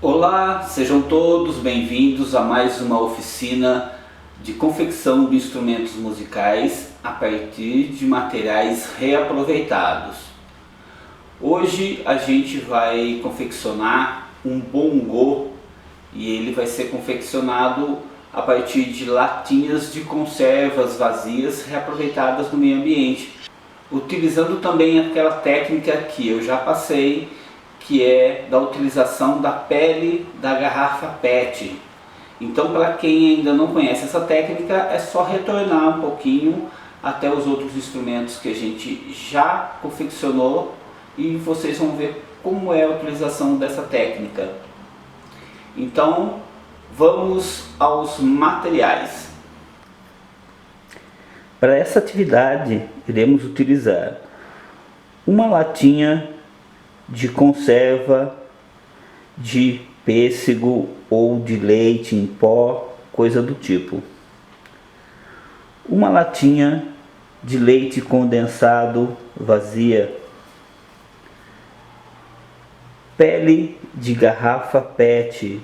Olá, sejam todos bem-vindos a mais uma oficina de confecção de instrumentos musicais a partir de materiais reaproveitados. Hoje a gente vai confeccionar um bongô e ele vai ser confeccionado a partir de latinhas de conservas vazias reaproveitadas no meio ambiente, utilizando também aquela técnica que eu já passei, que é da utilização da pele da garrafa PET. Então, para quem ainda não conhece essa técnica, é só retornar um pouquinho até os outros instrumentos que a gente já confeccionou e vocês vão ver como é a utilização dessa técnica. Então, vamos aos materiais. Para essa atividade, iremos utilizar uma latinha de conserva de pêssego ou de leite em pó, coisa do tipo. Uma latinha de leite condensado vazia. Pele de garrafa PET.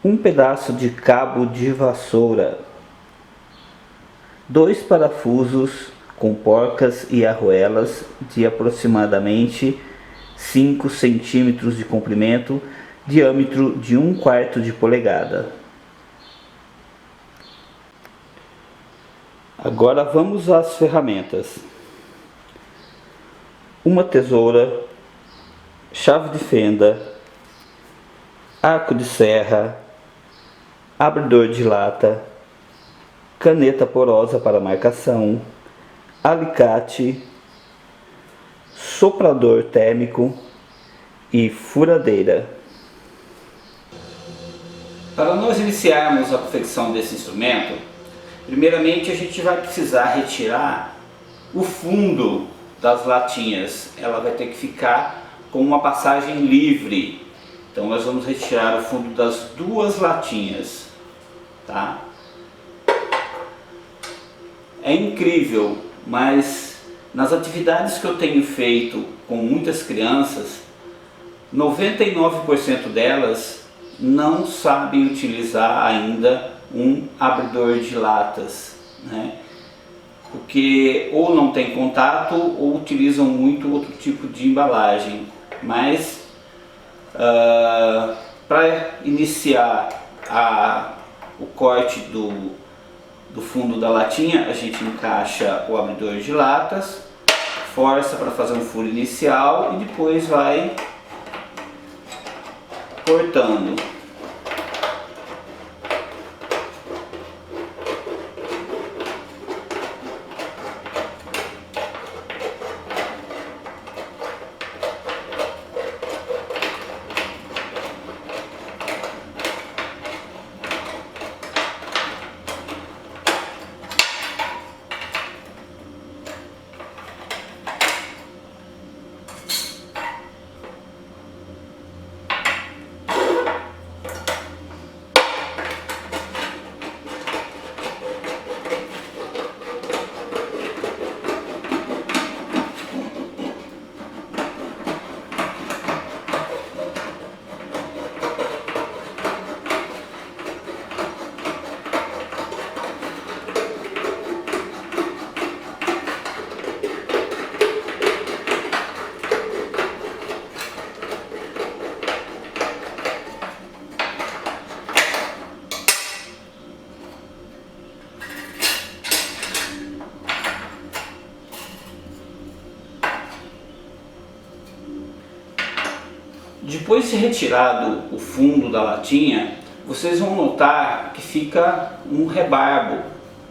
Um pedaço de cabo de vassoura. 2 parafusos com porcas e arruelas de aproximadamente 5 centímetros de comprimento, diâmetro de 1/4 de polegada. Agora vamos às ferramentas. Uma tesoura, chave de fenda, arco de serra, abridor de lata, caneta porosa para marcação, alicate, soprador térmico e furadeira. Para nós iniciarmos a confecção desse instrumento, primeiramente a gente vai precisar retirar o fundo das latinhas. Ela vai ter que ficar com uma passagem livre. Então nós vamos retirar o fundo das 2 latinhas, tá? É incrível, mas nas atividades que eu tenho feito com muitas crianças, 99% delas não sabem utilizar ainda um abridor de latas, né? Porque ou não tem contato ou utilizam muito outro tipo de embalagem. Mas para iniciar o corte do fundo da latinha, a gente encaixa o abridor de latas, força para fazer um furo inicial e depois vai cortando. Depois de retirado o fundo da latinha, vocês vão notar que fica um rebarbo,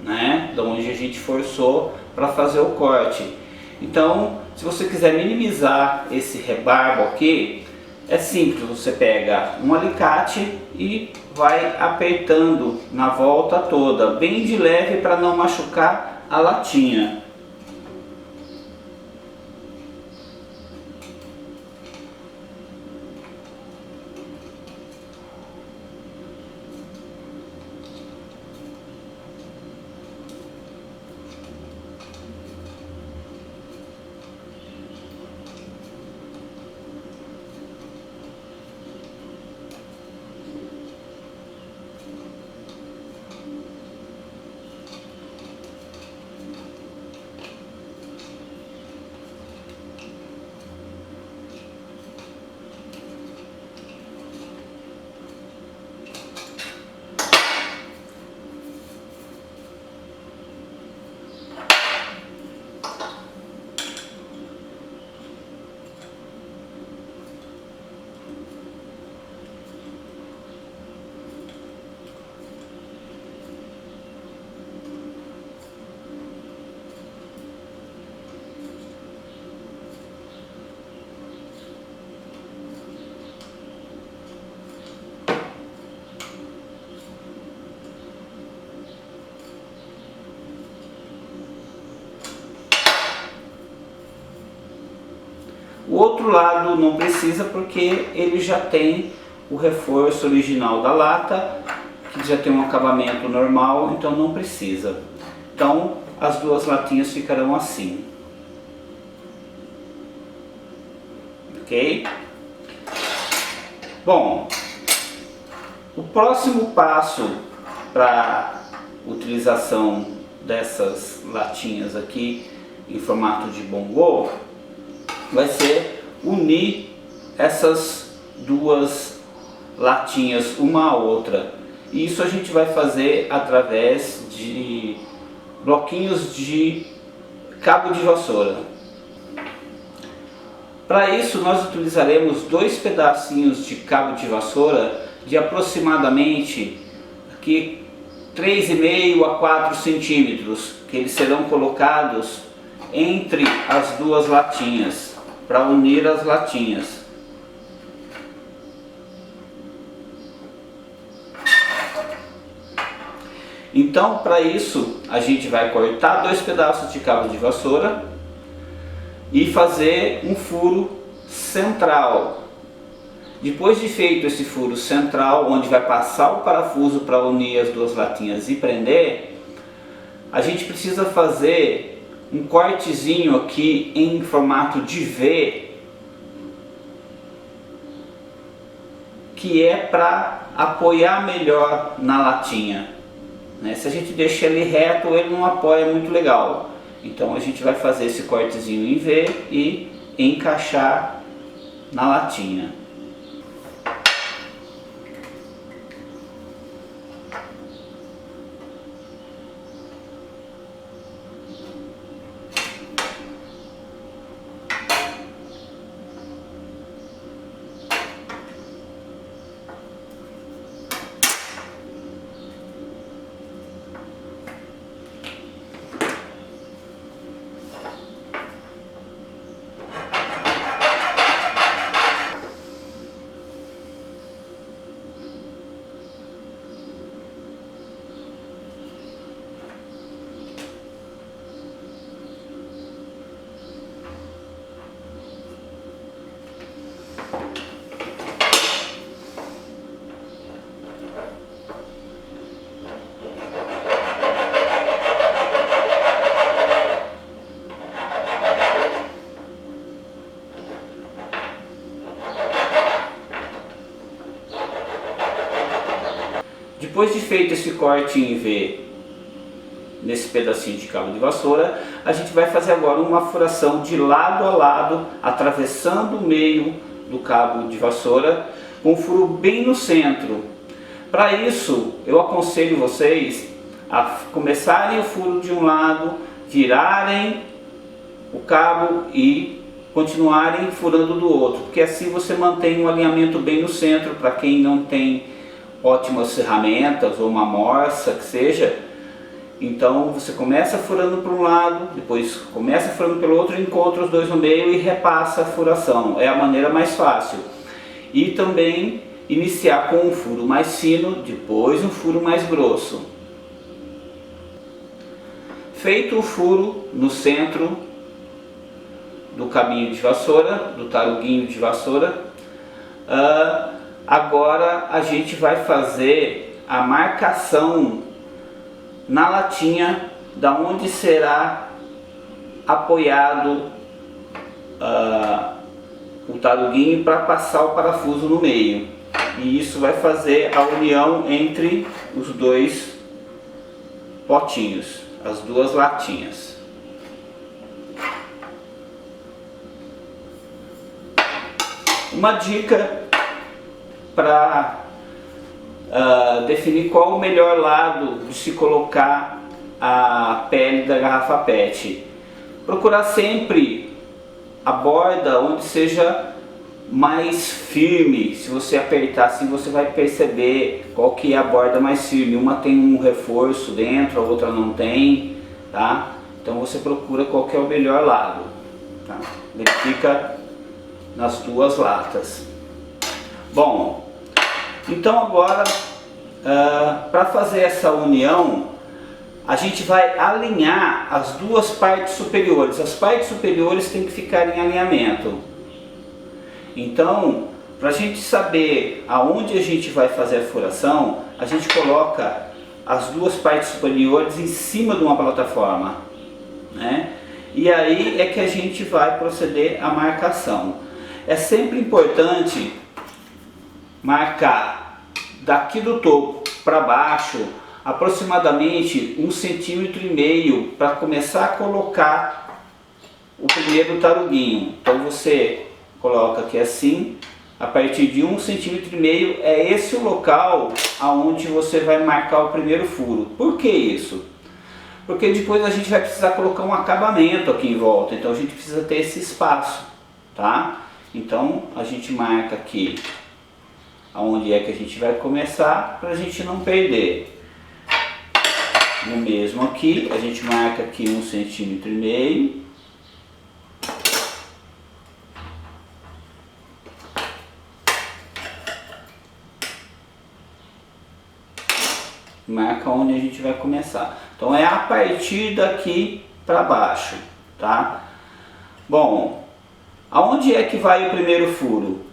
né, da onde a gente forçou para fazer o corte. Então, se você quiser minimizar esse rebarbo aqui, é simples, você pega um alicate e vai apertando na volta toda, bem de leve para não machucar a latinha. O outro lado não precisa porque ele já tem o reforço original da lata, que já tem um acabamento normal, então não precisa. Então as duas latinhas ficarão assim. Ok? Bom, o próximo passo para utilização dessas latinhas aqui em formato de bongô vai ser unir essas duas latinhas uma à outra. E isso a gente vai fazer através de bloquinhos de cabo de vassoura. Para isso nós utilizaremos 2 pedacinhos de cabo de vassoura de aproximadamente aqui 3,5 a 4 centímetros, que eles serão colocados entre as duas latinhas para unir as latinhas. Então, para isso a gente vai cortar 2 pedaços de cabo de vassoura e fazer um furo central. Depois de feito esse furo central, onde vai passar o parafuso para unir as duas latinhas e prender, a gente precisa fazer um cortezinho aqui em formato de V, que é para apoiar melhor na latinha. Se a gente deixa ele reto, ele não apoia muito legal. Então a gente vai fazer esse cortezinho em V e encaixar na latinha. Depois de feito esse corte em V nesse pedacinho de cabo de vassoura, a gente vai fazer agora uma furação de lado a lado, atravessando o meio do cabo de vassoura, com um furo bem no centro. Para isso, eu aconselho vocês a começarem o furo de um lado, virarem o cabo e continuarem furando do outro, porque assim você mantém um alinhamento bem no centro. Para quem não tem ótimas ferramentas ou uma morsa que seja, então você começa furando para um lado, depois começa furando pelo outro, encontra os dois no meio e repassa a furação. É a maneira mais fácil. E também iniciar com um furo mais fino, depois um furo mais grosso. Feito o furo no centro do cabinho de vassoura, do taruguinho de vassoura, agora a gente vai fazer a marcação na latinha da onde será apoiado o taruguinho para passar o parafuso no meio. E isso vai fazer a união entre os dois potinhos, as duas latinhas. Uma dica para definir qual o melhor lado de se colocar a pele da garrafa PET. Procurar sempre a borda onde seja mais firme. Se você apertar assim, você vai perceber qual que é a borda mais firme. Uma tem um reforço dentro, a outra não tem, tá? Então você procura qual que é o melhor lado, tá? Verifica nas duas latas. Bom, então agora para fazer essa união, a gente vai alinhar as duas partes superiores. As partes superiores têm que ficar em alinhamento. Então, para a gente saber aonde a gente vai fazer a furação, a gente coloca as duas partes superiores em cima de uma plataforma, né? E aí é que a gente vai proceder à marcação. É sempre importante marcar daqui do topo para baixo aproximadamente 1,5 cm para começar a colocar o primeiro taruguinho. Então você coloca aqui assim, a partir de 1,5 cm é esse o local aonde você vai marcar o primeiro furo. Por que isso? Porque depois a gente vai precisar colocar um acabamento aqui em volta, então a gente precisa ter esse espaço, tá? Então a gente marca aqui aonde é que a gente vai começar para a gente não perder. O mesmo aqui, a gente marca aqui 1,5 cm. Marca onde a gente vai começar. Então é a partir daqui para baixo, tá? Bom, aonde é que vai o primeiro furo?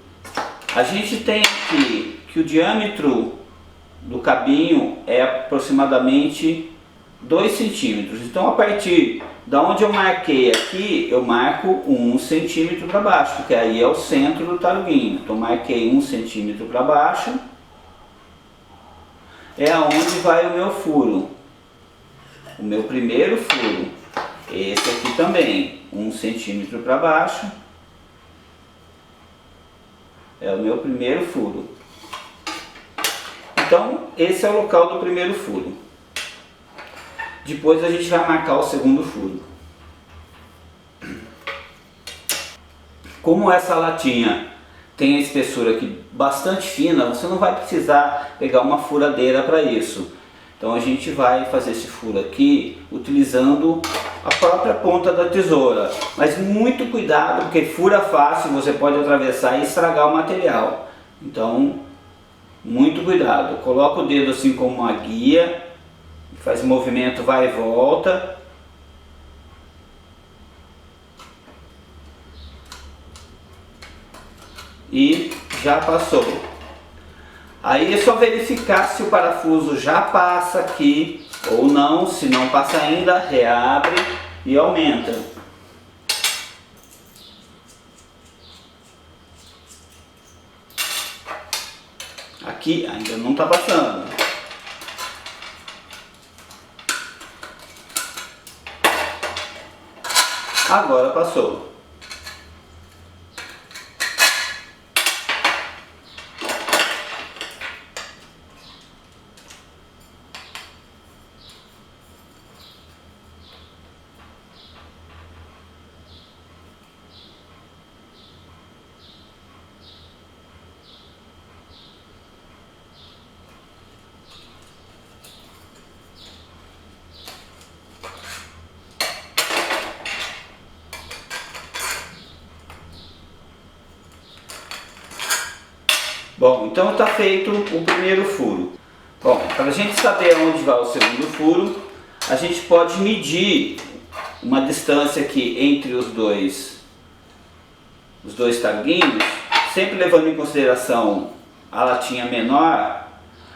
A gente tem aqui que o diâmetro do cabinho é aproximadamente 2 centímetros. Então a partir da onde eu marquei aqui, eu marco 1 centímetro para baixo, porque aí é o centro do taruguinho. Então marquei 1 centímetro para baixo. É aonde vai o meu furo, o meu primeiro furo. Esse aqui também, 1 centímetro para baixo, é o meu primeiro furo. Então esse é o local do primeiro furo. Depois a gente vai marcar o segundo furo. Como essa latinha tem a espessura aqui bastante fina, você não vai precisar pegar uma furadeira para isso. Então a gente vai fazer esse furo aqui utilizando a própria ponta da tesoura. Mas muito cuidado, porque fura fácil, você pode atravessar e estragar o material. Então, muito cuidado. Coloca o dedo assim como uma guia, faz o movimento vai e volta. E já passou. Aí é só verificar se o parafuso já passa aqui ou não. Se não passa ainda, reabre e aumenta. Aqui ainda não está passando. Agora passou. Bom, então está feito o primeiro furo. Bom, para a gente saber onde vai o segundo furo, a gente pode medir uma distância aqui entre os dois taguinhos, sempre levando em consideração a latinha menor.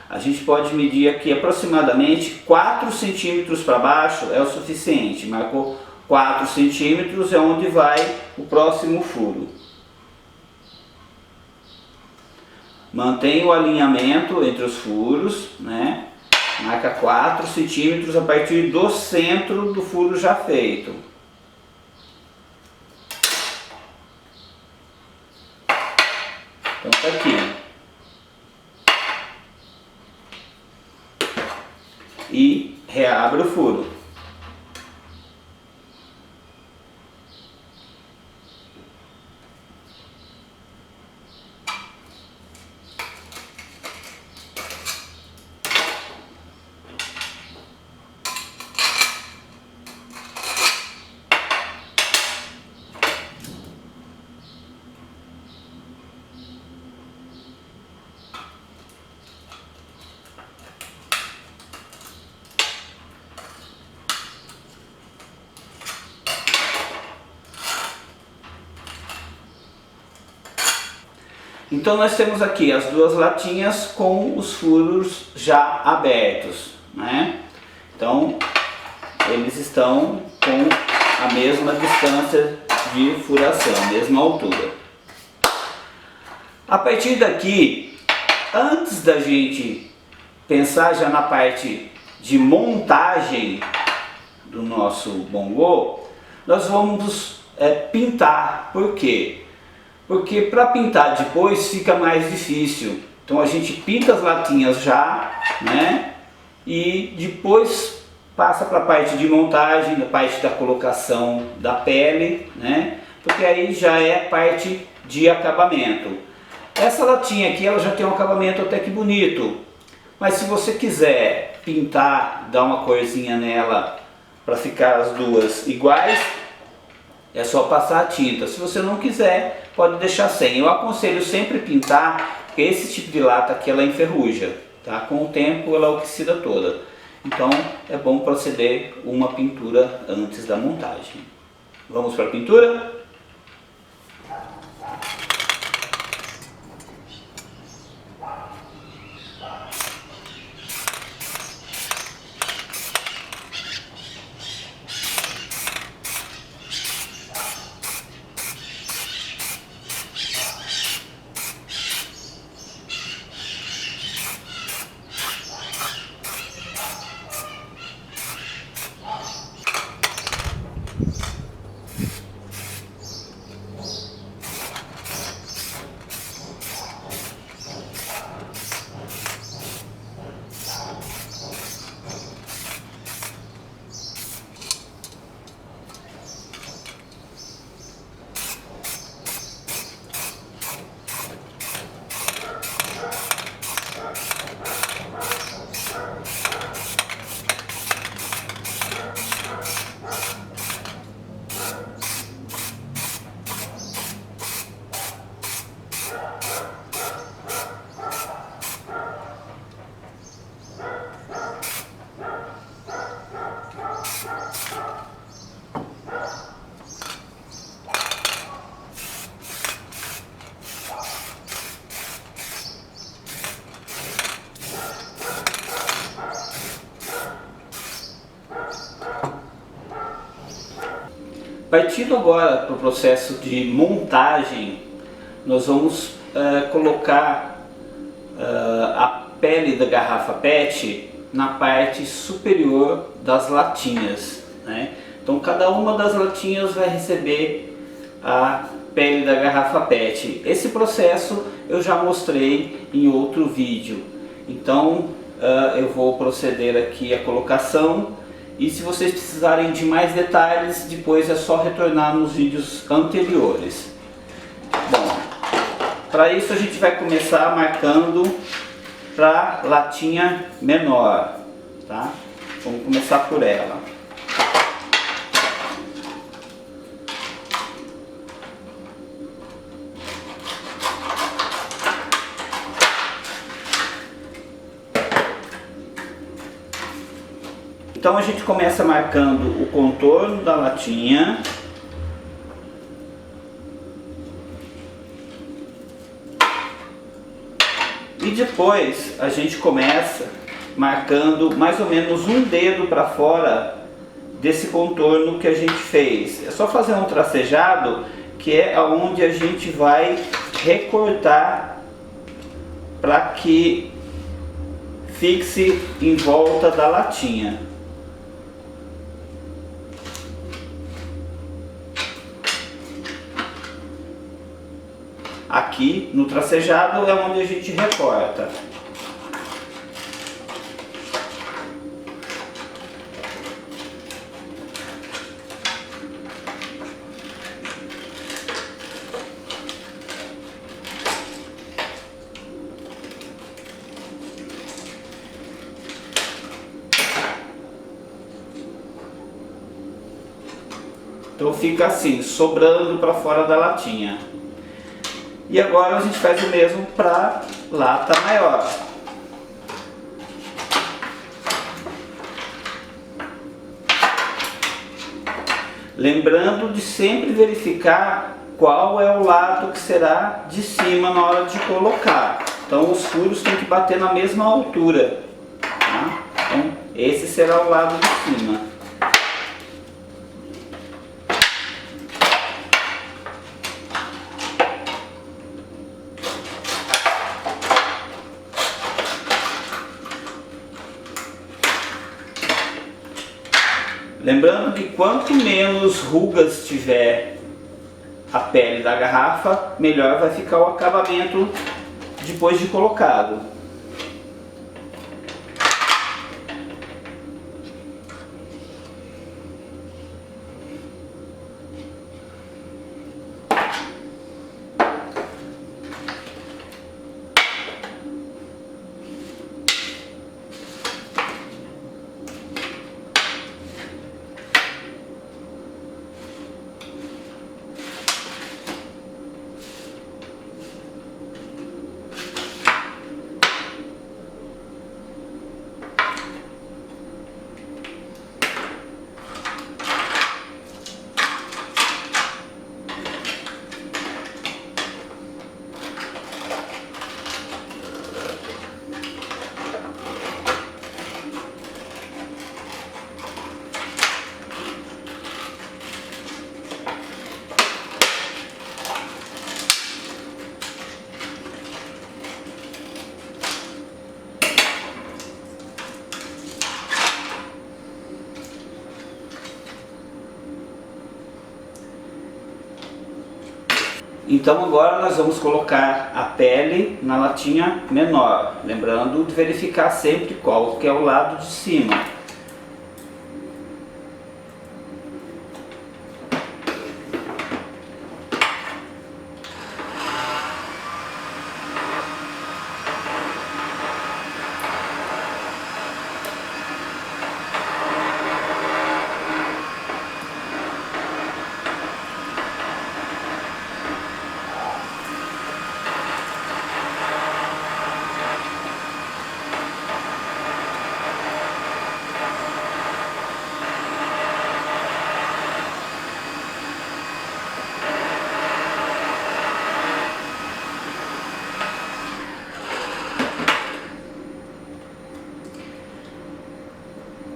A gente pode medir aqui aproximadamente 4 centímetros para baixo é o suficiente. Marcou 4 centímetros é onde vai o próximo furo. Mantém o alinhamento entre os furos, né? Marca 4 centímetros a partir do centro do furo já feito. Então tá aqui. E reabre o furo. Então nós temos aqui as duas latinhas com os furos já abertos, né? Então eles estão com a mesma distância de furação, a mesma altura. A partir daqui, antes da gente pensar já na parte de montagem do nosso bongô, nós vamos pintar. Por quê? Porque para pintar depois fica mais difícil. Então a gente pinta as latinhas já, né? E depois passa para a parte de montagem, da parte da colocação da pele, né? Porque aí já é parte de acabamento. Essa latinha aqui ela já tem um acabamento até que bonito, mas se você quiser pintar, dar uma corzinha nela para ficar as duas iguais, é só passar a tinta. Se você não quiser, pode deixar sem. Eu aconselho sempre pintar, porque esse tipo de lata aqui ela enferruja, tá? Com o tempo ela oxida toda. Então é bom proceder uma pintura antes da montagem. Vamos para a pintura? Partindo agora para o processo de montagem, nós vamos colocar a pele da garrafa PET na parte superior das latinhas, né? Então cada uma das latinhas vai receber a pele da garrafa PET. Esse processo eu já mostrei em outro vídeo, então eu vou proceder aqui à colocação. E se vocês precisarem de mais detalhes, depois é só retornar nos vídeos anteriores. Bom, para isso a gente vai começar marcando para latinha menor, tá? Vamos começar por ela. Então a gente começa marcando o contorno da latinha. E depois a gente começa marcando mais ou menos um dedo para fora desse contorno que a gente fez. É só fazer um tracejado, que é onde a gente vai recortar para que fixe em volta da latinha. Aqui no tracejado é onde a gente recorta. Então fica assim, sobrando para fora da latinha. E agora a gente faz o mesmo para lata maior. Lembrando de sempre verificar qual é o lado que será de cima na hora de colocar. Então os furos têm que bater na mesma altura, tá? Então esse será o lado de cima. Lembrando que quanto menos rugas tiver a pele da garrafa, melhor vai ficar o acabamento depois de colocado. Então agora nós vamos colocar a pele na latinha menor, lembrando de verificar sempre qual que é o lado de cima.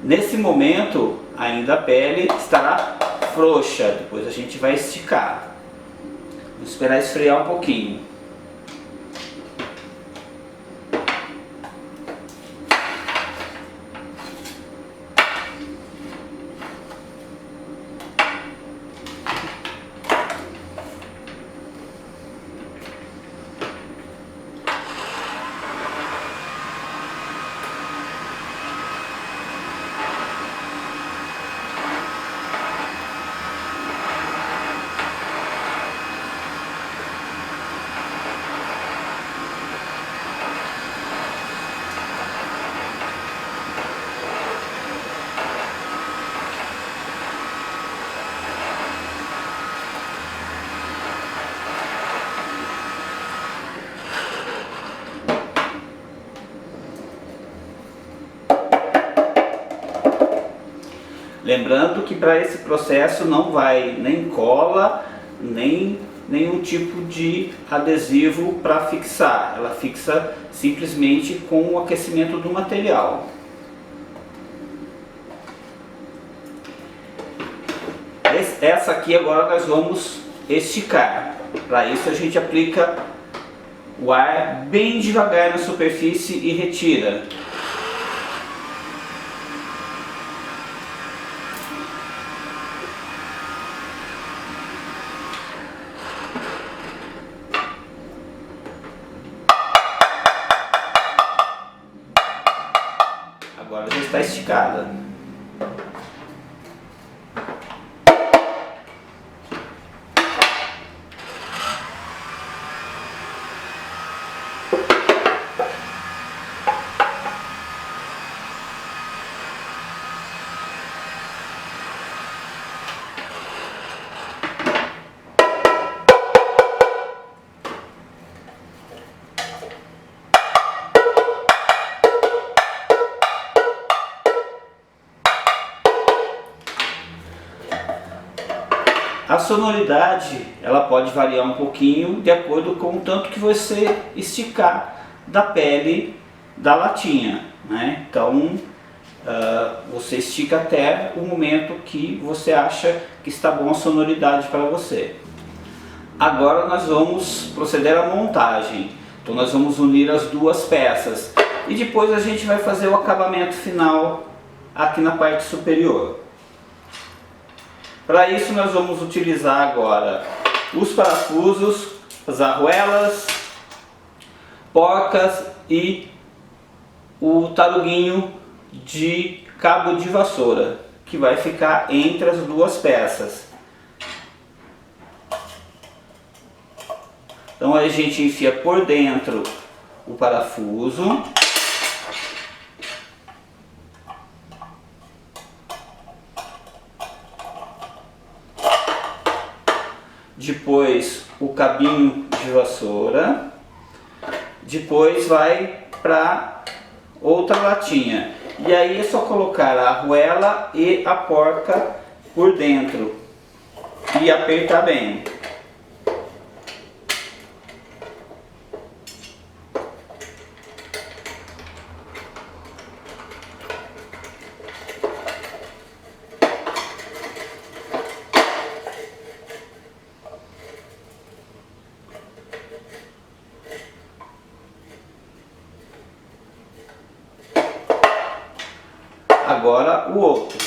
Nesse momento, ainda a pele estará frouxa, depois a gente vai esticar. Vamos esperar esfriar um pouquinho. Lembrando que para esse processo não vai nem cola, nem nenhum tipo de adesivo para fixar. Ela fixa simplesmente com o aquecimento do material. Essa aqui agora nós vamos esticar. Para isso a gente aplica o ar bem devagar na superfície e retira. Agora já está esticada. A sonoridade ela pode variar um pouquinho de acordo com o tanto que você esticar da pele da latinha, né? Então você estica até o momento que você acha que está bom a sonoridade para você. Agora nós vamos proceder à montagem. Então nós vamos unir as duas peças e depois a gente vai fazer o acabamento final aqui na parte superior. Para isso nós vamos utilizar agora os parafusos, as arruelas, porcas e o taruguinho de cabo de vassoura, que vai ficar entre as duas peças. Então a gente enfia por dentro o parafuso. Depois o cabinho de vassoura. Depois vai para outra latinha. E aí é só colocar a arruela e a porca por dentro e apertar bem. Agora o outro.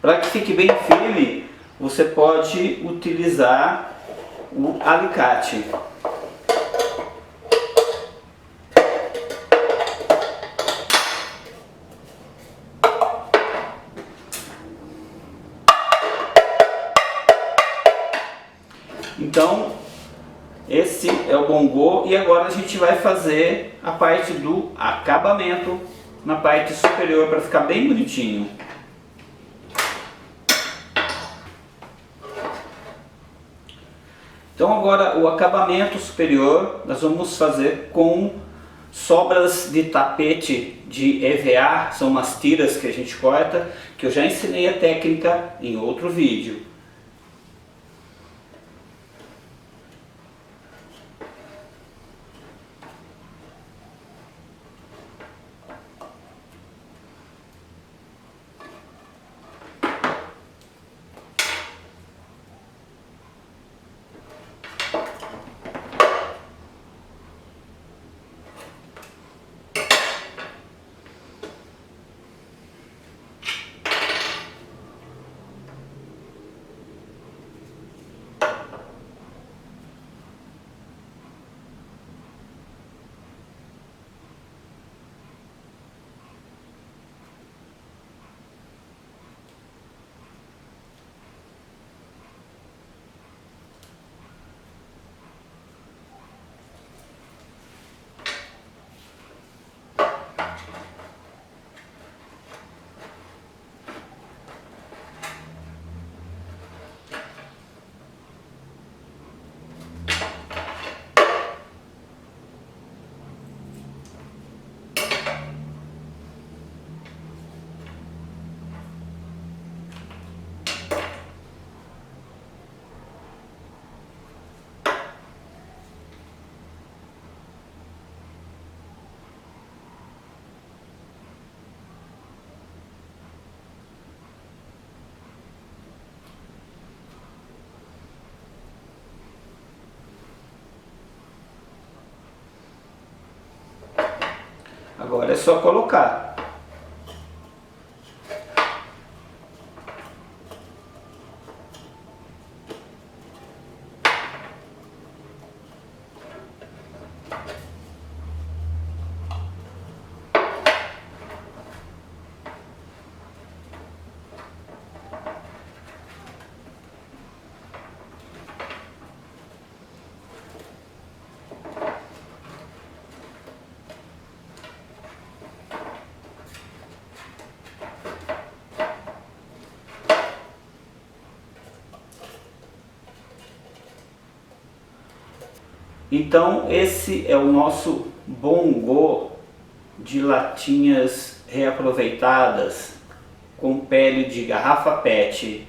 Para que fique bem firme, você pode utilizar o alicate. Então, esse é o bongô e agora a gente vai fazer a parte do acabamento na parte superior para ficar bem bonitinho. Então agora o acabamento superior nós vamos fazer com sobras de tapete de EVA, são umas tiras que a gente corta, que eu já ensinei a técnica em outro vídeo. Agora é só colocar. Então esse é o nosso bongô de latinhas reaproveitadas com pele de garrafa PET.